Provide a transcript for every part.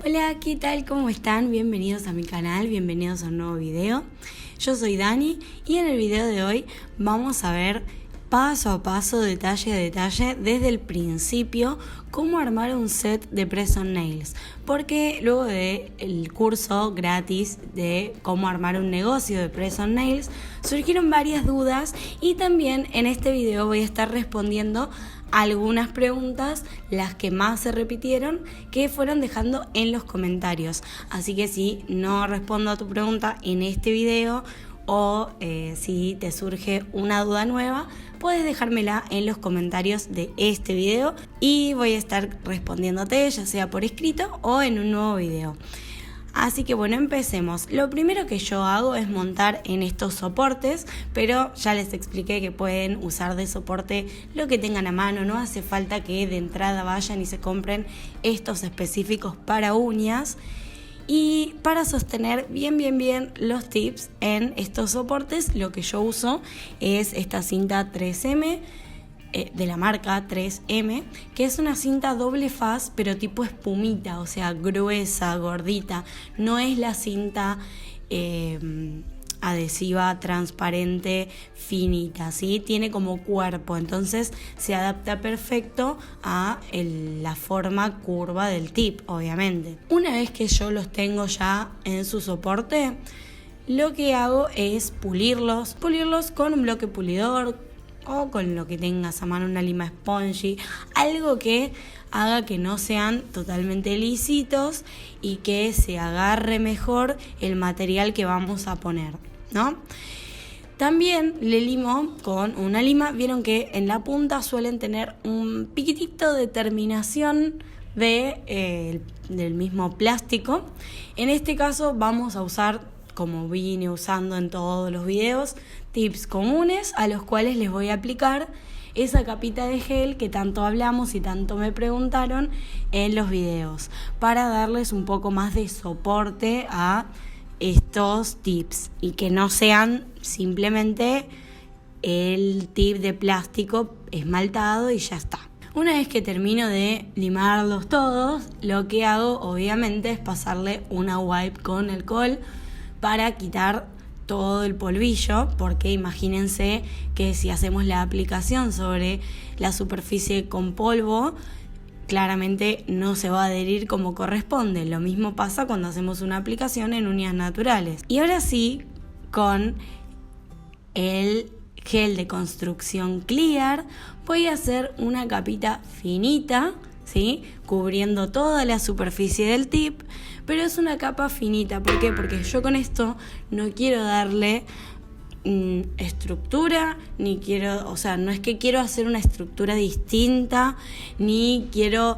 Hola, ¿qué tal? ¿Cómo están? Bienvenidos a mi canal, bienvenidos a un nuevo video. Yo soy Dani y en el video de hoy vamos a ver paso a paso, detalle a detalle, desde el principio, cómo armar un set de press-on nails. Porque luego del curso gratis de cómo armar un negocio de press-on nails, surgieron varias dudas y también en este video voy a estar respondiendo algunas preguntas, las que más se repitieron, que fueron dejando en los comentarios. Así que si no respondo a tu pregunta en este video o si te surge una duda nueva, puedes dejármela en los comentarios de este video y voy a estar respondiéndote, ya sea por escrito o en un nuevo video. Así que bueno, empecemos. Lo primero que yo hago es montar en estos soportes, pero ya les expliqué que pueden usar de soporte lo que tengan a mano, no hace falta que de entrada vayan y se compren estos específicos para uñas. Y para sostener bien los tips en estos soportes, lo que yo uso es esta cinta 3M, de la marca 3M, que es una cinta doble faz pero tipo espumita, o sea gruesa, gordita, no es la cinta adhesiva transparente finita, ¿sí? Tiene como cuerpo, entonces se adapta perfecto a la forma curva del tip, obviamente. Una vez que yo los tengo ya en su soporte, lo que hago es pulirlos con un bloque pulidor o con lo que tengas a mano, una lima spongy, algo que haga que no sean totalmente lisitos y que se agarre mejor el material que vamos a poner, ¿no? También le limo con una lima. Vieron que en la punta suelen tener un piquitito de terminación del mismo plástico. En este caso vamos a usar, como vine usando en todos los videos, tips comunes a los cuales les voy a aplicar esa capita de gel que tanto hablamos y tanto me preguntaron en los videos, para darles un poco más de soporte a estos tips y que no sean simplemente el tip de plástico esmaltado y ya está. Una vez que termino de limarlos todos, lo que hago obviamente es pasarle una wipe con alcohol para quitar todo el polvillo, porque imagínense que si hacemos la aplicación sobre la superficie con polvo, claramente no se va a adherir como corresponde. Lo mismo pasa cuando hacemos una aplicación en uñas naturales. Y ahora sí, con el gel de construcción Clear, voy a hacer una capita finita, ¿sí? Cubriendo toda la superficie del tip, pero es una capa finita. ¿Por qué? Porque yo con esto no quiero darle estructura, ni quiero, o sea, no es que quiero hacer una estructura distinta, ni quiero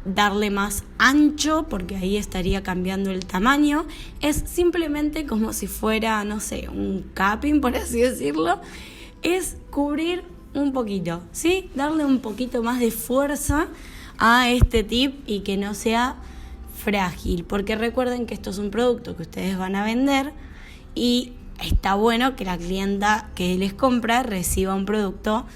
darle más ancho, porque ahí estaría cambiando el tamaño. Es simplemente como si fuera, no sé, un capping, por así decirlo. Es cubrir un poquito, ¿sí? Darle un poquito más de fuerza a este tip y que no sea frágil, porque recuerden que esto es un producto que ustedes van a vender y está bueno que la clienta que les compra reciba un producto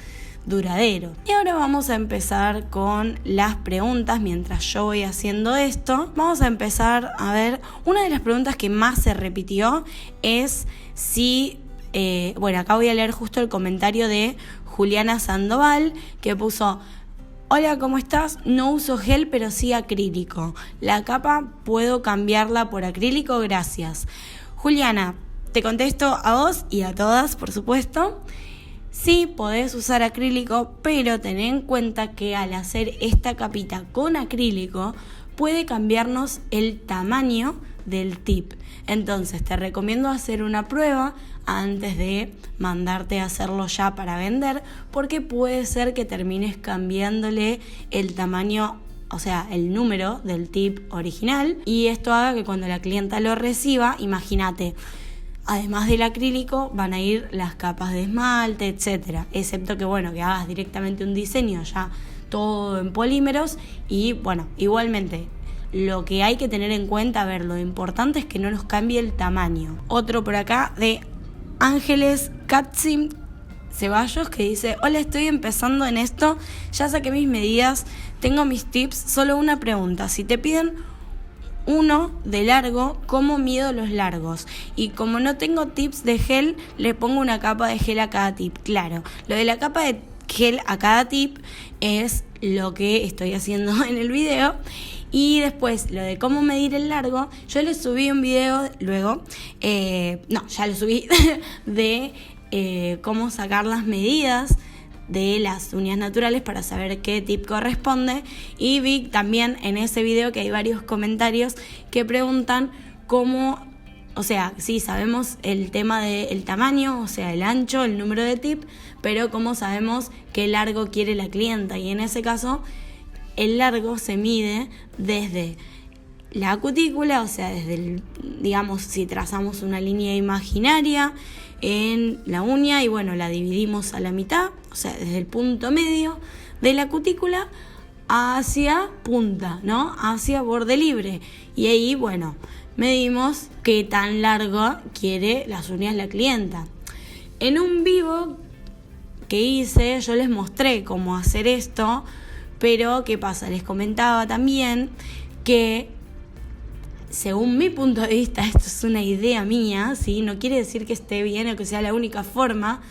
duradero. Y ahora vamos a empezar con las preguntas. Mientras yo voy haciendo esto, vamos a empezar a ver. Una de las preguntas que más se repitió es si acá voy a leer justo el comentario de Juliana Sandoval, que puso: hola, ¿cómo estás? No uso gel, pero sí acrílico. La capa, ¿puedo cambiarla por acrílico? Gracias. Juliana, te contesto a vos y a todas, por supuesto. Sí, podés usar acrílico, pero ten en cuenta que al hacer esta capita con acrílico puede cambiarnos el tamaño del tip. Entonces te recomiendo hacer una prueba antes de mandarte a hacerlo ya para vender, porque puede ser que termines cambiándole el tamaño, o sea, el número del tip original, y esto haga que cuando la clienta lo reciba, imagínate, además del acrílico van a ir las capas de esmalte, etcétera, excepto que que hagas directamente un diseño ya todo en polímeros. Y bueno, igualmente lo que hay que tener en cuenta, lo importante es que no nos cambie el tamaño. Otro por acá de Ángeles Katsim Ceballos, que dice: hola, estoy empezando en esto, ya saqué mis medidas, tengo mis tips, solo una pregunta: si te piden 1 de largo, cómo mido los largos. Y como no tengo tips de gel, le pongo una capa de gel a cada tip. Claro, lo de la capa de gel a cada tip es lo que estoy haciendo en el video. Y después, lo de cómo medir el largo, yo le subí un video luego, ya lo subí, de cómo sacar las medidas de las uñas naturales para saber qué tip corresponde. Y vi también en ese video que hay varios comentarios que preguntan cómo, o sea, sí sabemos el tema del tamaño, o sea, el ancho, el número de tip, pero cómo sabemos qué largo quiere la clienta. Y en ese caso, el largo se mide desde la cutícula, o sea, desde digamos, si trazamos una línea imaginaria en la uña y bueno, la dividimos a la mitad, o sea, desde el punto medio de la cutícula hacia punta, ¿no? Hacia borde libre. Y ahí, bueno, medimos qué tan largo quiere las uñas la clienta. En un vivo que hice, yo les mostré cómo hacer esto, pero ¿qué pasa? Les comentaba también que, según mi punto de vista, esto es una idea mía, ¿sí? No quiere decir que esté bien o que sea la única forma,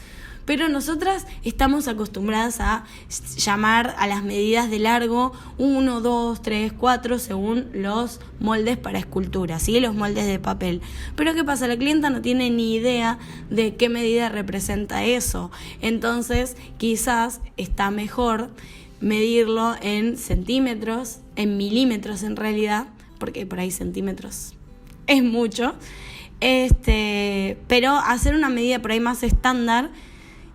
pero nosotras estamos acostumbradas a llamar a las medidas de largo 1, 2, 3, 4 según los moldes para escultura, ¿sí? Los moldes de papel. Pero ¿qué pasa? La clienta no tiene ni idea de qué medida representa eso. Entonces, quizás está mejor medirlo en centímetros, en milímetros en realidad, porque por ahí centímetros es mucho, pero hacer una medida por ahí más estándar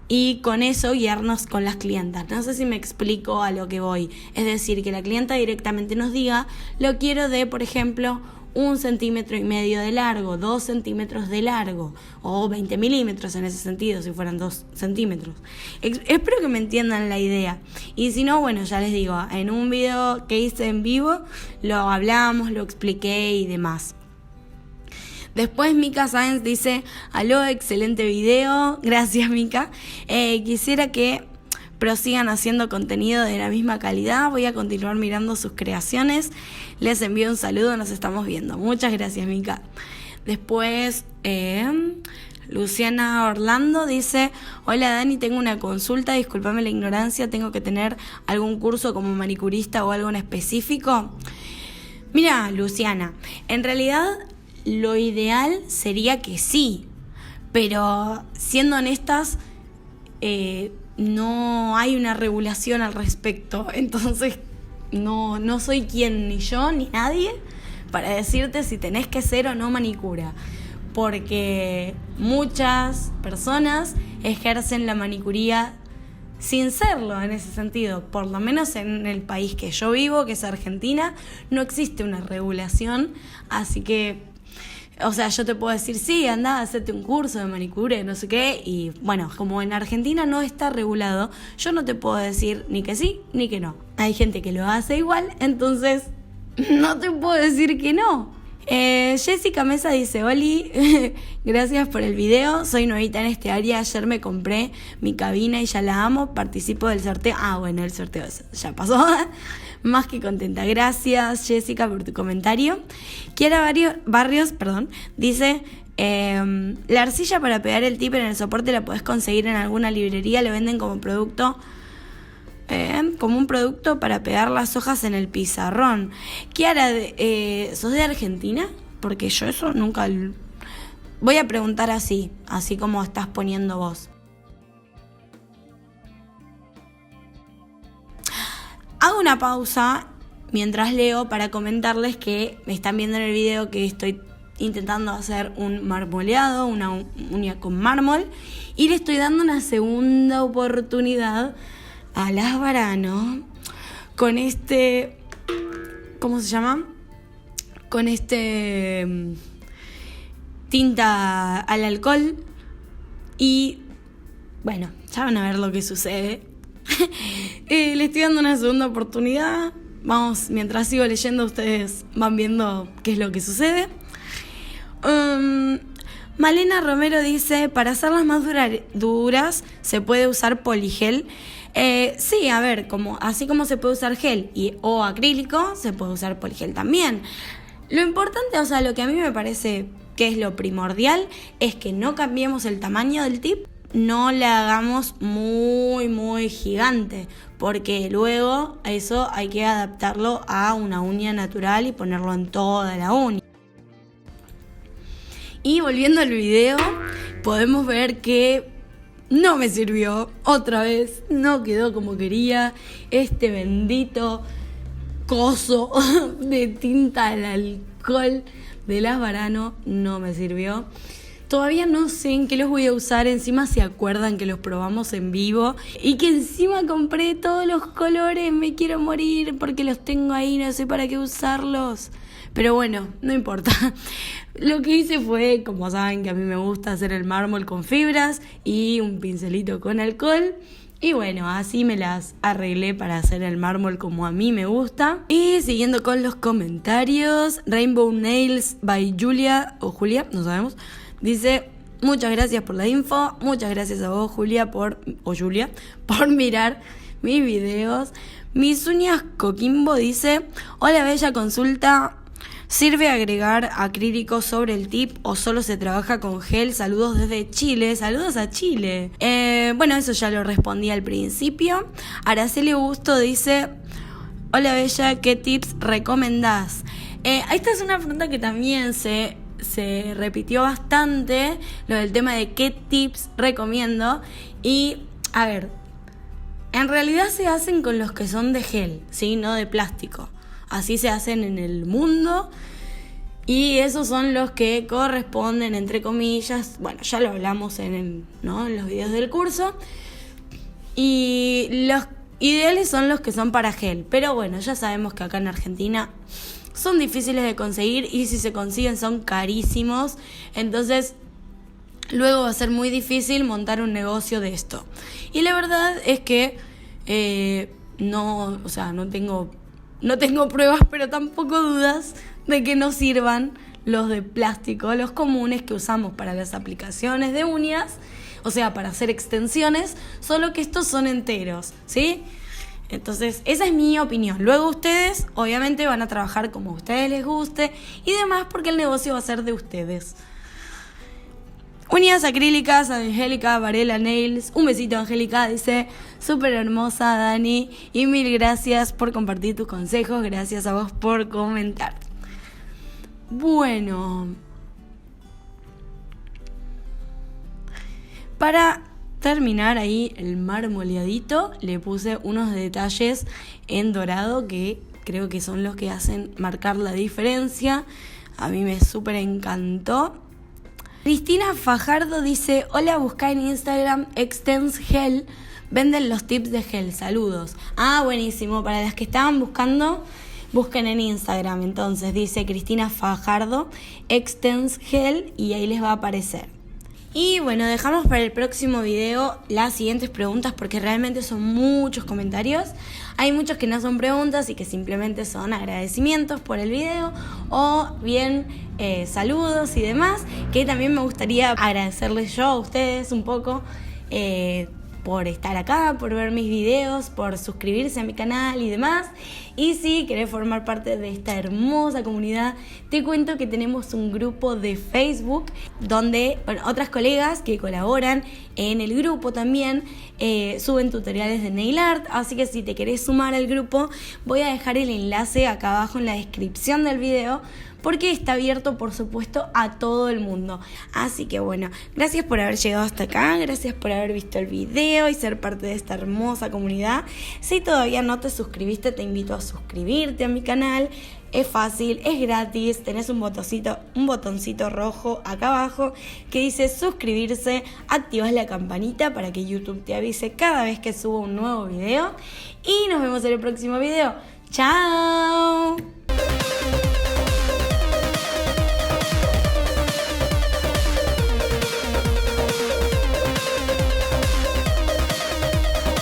y con eso guiarnos con las clientas. No sé si me explico a lo que voy. Es decir, que la clienta directamente nos diga, lo quiero de, por ejemplo, 1,5 centímetros de largo, 2 centímetros de largo, o 20 milímetros en ese sentido, si fueran 2 centímetros. Espero que me entiendan la idea. Y si no, bueno, ya les digo, en un video que hice en vivo, lo hablamos, lo expliqué y demás. Después Mika Sáenz dice, aló, excelente video, gracias Mika. Quisiera que prosigan haciendo contenido de la misma calidad, voy a continuar mirando sus creaciones, les envío un saludo, nos estamos viendo. Muchas gracias Mika. Después Luciana Orlando dice, hola Dani, tengo una consulta, discúlpame la ignorancia, ¿tengo que tener algún curso como manicurista o algo en específico? Mira, Luciana, en realidad lo ideal sería que sí, pero siendo honestas, no hay una regulación al respecto, entonces no soy quien, ni yo ni nadie, para decirte si tenés que ser o no manicura, porque muchas personas ejercen la manicuría sin serlo en ese sentido. Por lo menos en el país que yo vivo, que es Argentina, no existe una regulación, así que, o sea, yo te puedo decir, sí, andá, hacete un curso de manicura y no sé qué, y bueno, como en Argentina no está regulado, yo no te puedo decir ni que sí ni que no. Hay gente que lo hace igual, entonces no te puedo decir que no. Jessica Mesa dice, Oli, gracias por el video, soy nuevita en este área, ayer me compré mi cabina y ya la amo, participo del sorteo. Bueno, el sorteo ya pasó. Más que contenta. Gracias, Jessica, por tu comentario. Kiara Barrios, dice, la arcilla para pegar el tip en el soporte la podés conseguir en alguna librería, lo venden como producto, como un producto para pegar las hojas en el pizarrón. Kiara, ¿sos de Argentina? Porque yo eso nunca... Voy a preguntar así como estás poniendo vos. Hago una pausa mientras leo para comentarles que me están viendo en el video que estoy intentando hacer un marmoleado, una uña con mármol, y le estoy dando una segunda oportunidad a las Varano con este, ¿cómo se llama? Con este tinta al alcohol y bueno, ya van a ver lo que sucede. Le estoy dando una segunda oportunidad. Vamos, mientras sigo leyendo, ustedes van viendo qué es lo que sucede. Malena Romero dice, para hacerlas más duras se puede usar poligel. Sí, a ver, así como se puede usar gel o acrílico, se puede usar poligel también. Lo importante, o sea, lo que a mí me parece que es lo primordial, es que no cambiemos el tamaño del tip, no la hagamos muy, muy gigante, porque luego eso hay que adaptarlo a una uña natural y ponerlo en toda la uña. Y volviendo al video, podemos ver que no me sirvió, otra vez, no quedó como quería, este bendito coso de tinta al alcohol de las Varano no me sirvió. Todavía no sé en qué los voy a usar, encima se acuerdan que los probamos en vivo y que encima compré todos los colores, me quiero morir porque los tengo ahí, no sé para qué usarlos. Pero bueno, no importa. Lo que hice fue, como saben que a mí me gusta hacer el mármol con fibras y un pincelito con alcohol. Y bueno, así me las arreglé para hacer el mármol como a mí me gusta. Y siguiendo con los comentarios, Rainbow Nails by Julia, o Julia, no sabemos, dice: muchas gracias por la info, muchas gracias a vos, Julia, por mirar mis videos. Mis uñas Coquimbo dice: hola, bella consulta. ¿Sirve agregar acrílico sobre el tip o solo se trabaja con gel? Saludos desde Chile. Saludos a Chile. Bueno, eso ya lo respondí al principio. Araceli Augusto dice: hola, bella, ¿qué tips recomendás? Esta es una pregunta que también se repitió bastante, lo del tema de qué tips recomiendo. Y, a ver, en realidad se hacen con los que son de gel, ¿sí? No de plástico. Así se hacen en el mundo y esos son los que corresponden, entre comillas. Bueno, ya lo hablamos en los videos del curso. Y los ideales son los que son para gel. Pero bueno, ya sabemos que acá en Argentina son difíciles de conseguir y si se consiguen son carísimos. Entonces, luego va a ser muy difícil montar un negocio de esto. Y la verdad es que no tengo pruebas, pero tampoco dudas de que no sirvan los de plástico, los comunes que usamos para las aplicaciones de uñas, o sea, para hacer extensiones, solo que estos son enteros, ¿sí? Entonces, esa es mi opinión. Luego ustedes, obviamente, van a trabajar como a ustedes les guste y demás, porque el negocio va a ser de ustedes. Uñas acrílicas, Angélica Varela Nails. Un besito, Angélica, dice: súper hermosa, Dani, y mil gracias por compartir tus consejos. Gracias a vos por comentar. Bueno, para terminar ahí el marmoleadito, le puse unos detalles en dorado que creo que son los que hacen marcar la diferencia. A mí me súper encantó. Cristina Fajardo dice: hola, busca en Instagram Extens Gel, venden los tips de gel, saludos. Ah, buenísimo, para las que estaban buscando, busquen en Instagram. Entonces dice Cristina Fajardo Extens Gel y ahí les va a aparecer. Y bueno, dejamos para el próximo video las siguientes preguntas porque realmente son muchos comentarios. Hay muchos que no son preguntas y que simplemente son agradecimientos por el video o bien saludos y demás, que también me gustaría agradecerles yo a ustedes un poco por estar acá, por ver mis videos, por suscribirse a mi canal y demás. Y si querés formar parte de esta hermosa comunidad, te cuento que tenemos un grupo de Facebook donde otras colegas que colaboran en el grupo también suben tutoriales de nail art. Así que si te querés sumar al grupo, voy a dejar el enlace acá abajo en la descripción del video, porque está abierto, por supuesto, a todo el mundo. Así que bueno, gracias por haber llegado hasta acá, gracias por haber visto el video y ser parte de esta hermosa comunidad. Si todavía no te suscribiste, te invito a suscribirte a mi canal. Es fácil, es gratis, tenés un botoncito rojo acá abajo que dice suscribirse, activas la campanita para que YouTube te avise cada vez que subo un nuevo video y nos vemos en el próximo video. ¡Chao!